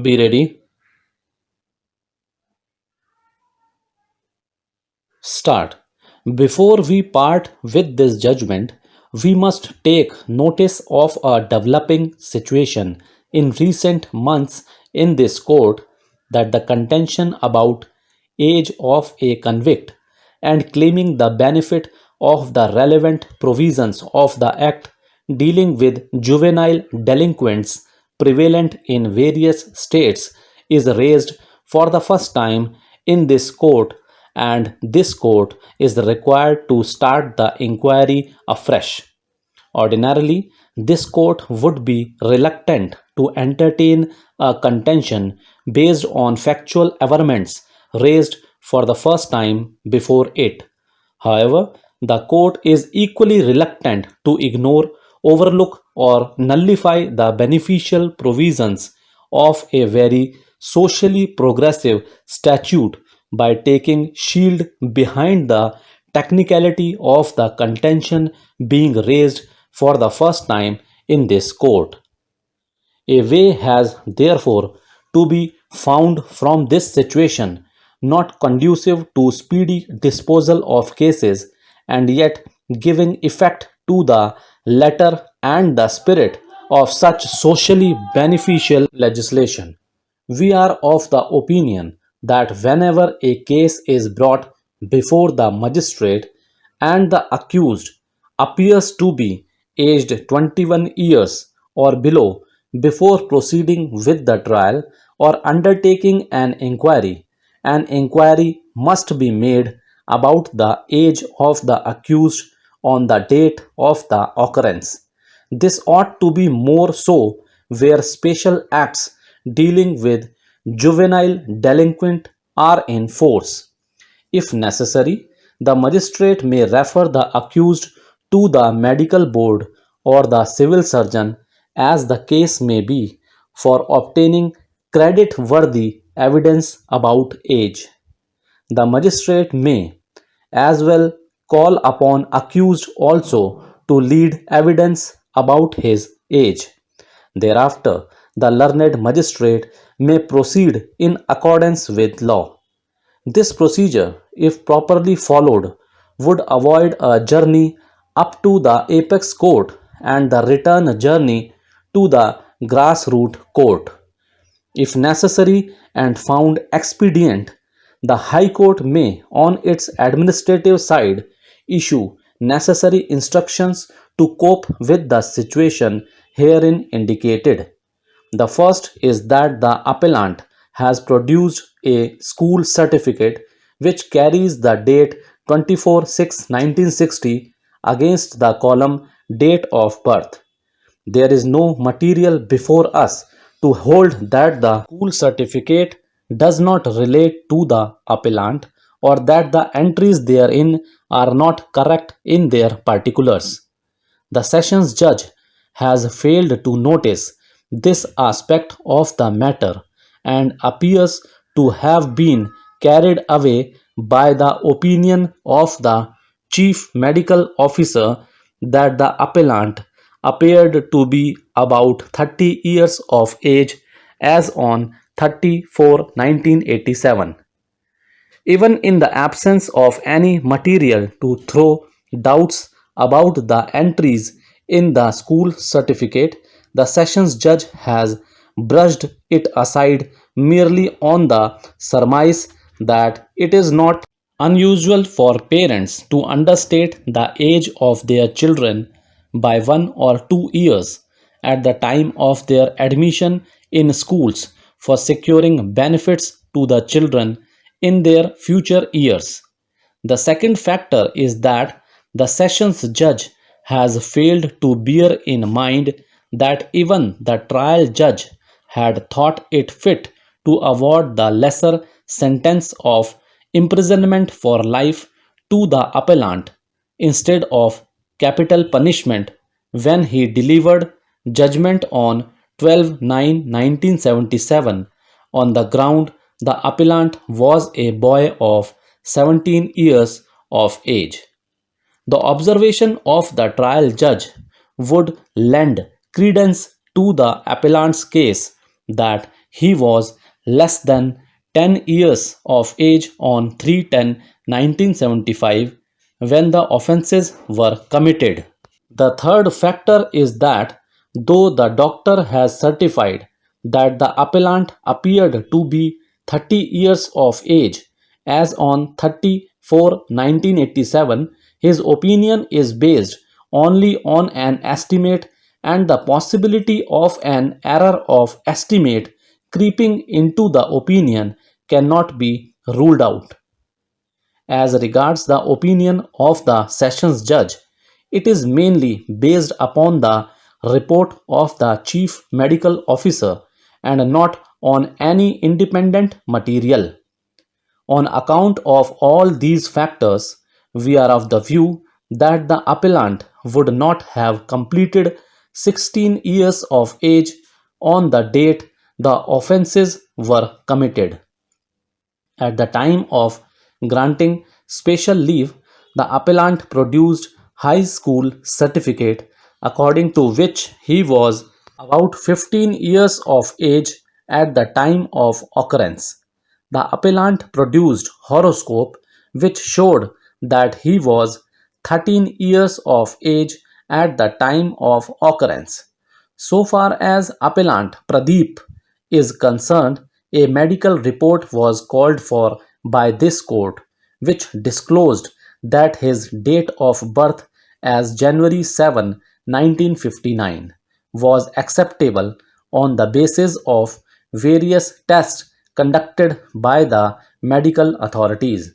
Be ready. Start. Before we part with this judgment, we must take notice of a developing situation in recent months in this court, that the contention about age of a convict and claiming the benefit of the relevant provisions of the act dealing with juvenile delinquents prevalent in various states is raised for the first time in this court, and this court is required to start the inquiry afresh. Ordinarily, this court would be reluctant to entertain a contention based on factual averments raised for the first time before it. However, the court is equally reluctant to ignore, overlook, or nullify the beneficial provisions of a very socially progressive statute by taking shield behind the technicality of the contention being raised for the first time in this court. A way has therefore to be found from this situation, not conducive to speedy disposal of cases, and yet giving effect to the letter and the spirit of such socially beneficial legislation. We are of the opinion that whenever a case is brought before the magistrate and the accused appears to be aged 21 years or below before proceeding with the trial or undertaking an inquiry must be made about the age of the accused on the date of the occurrence. This ought to be more so where special acts dealing with juvenile delinquent are in force. If necessary, the magistrate may refer the accused to the medical board or the civil surgeon, as the case may be, for obtaining credit worthy evidence about age. The magistrate may as well call upon accused also to lead evidence about his age. Thereafter, the learned magistrate may proceed in accordance with law. This procedure, if properly followed, would avoid a journey up to the apex court and the return journey to the grassroots court. If necessary and found expedient, the High Court may, on its administrative side, issue necessary instructions to cope with the situation herein indicated. The first is that the appellant has produced a school certificate which carries the date 24/6/1960 against the column date of birth. There is no material before us to hold that the school certificate does not relate to the appellant, or that the entries therein are not correct in their particulars. The sessions judge has failed to notice this aspect of the matter and appears to have been carried away by the opinion of the chief medical officer that the appellant appeared to be about 30 years of age as on 30/4/1987. Even in the absence of any material to throw doubts about the entries in the school certificate, the sessions judge has brushed it aside merely on the surmise that it is not unusual for parents to understate the age of their children by 1 or 2 years at the time of their admission in schools for securing benefits to the children in their future years. The second factor is that the sessions judge has failed to bear in mind that even the trial judge had thought it fit to award the lesser sentence of imprisonment for life to the appellant instead of capital punishment when he delivered judgment on 12/9/1977 on the ground the appellant was a boy of 17 years of age. The observation of the trial judge would lend credence to the appellant's case that he was less than 10 years of age on 3/10/1975 when the offences were committed. The third factor is that though the doctor has certified that the appellant appeared to be 30 years of age as on 30/4/1987, his opinion is based only on an estimate and the possibility of an error of estimate creeping into the opinion cannot be ruled out. As regards the opinion of the sessions judge, it is mainly based upon the report of the chief medical officer and not on any independent material. On account of all these factors, we are of the view that the appellant would not have completed 16 years of age on the date the offences were committed. At the time of granting special leave, the appellant produced high school certificate according to which he was about 15 years of age at the time of occurrence. The appellant produced horoscope which showed that he was 13 years of age at the time of occurrence. So far as appellant Pradeep is concerned, a medical report was called for by this court, which disclosed that his date of birth as January 7, 1959 was acceptable on the basis of various tests conducted by the medical authorities.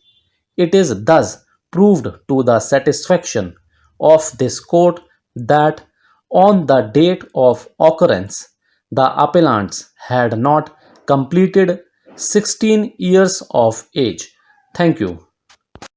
It is thus proved to the satisfaction of this court that on the date of occurrence the appellants had not completed 16 years of age. Thank you.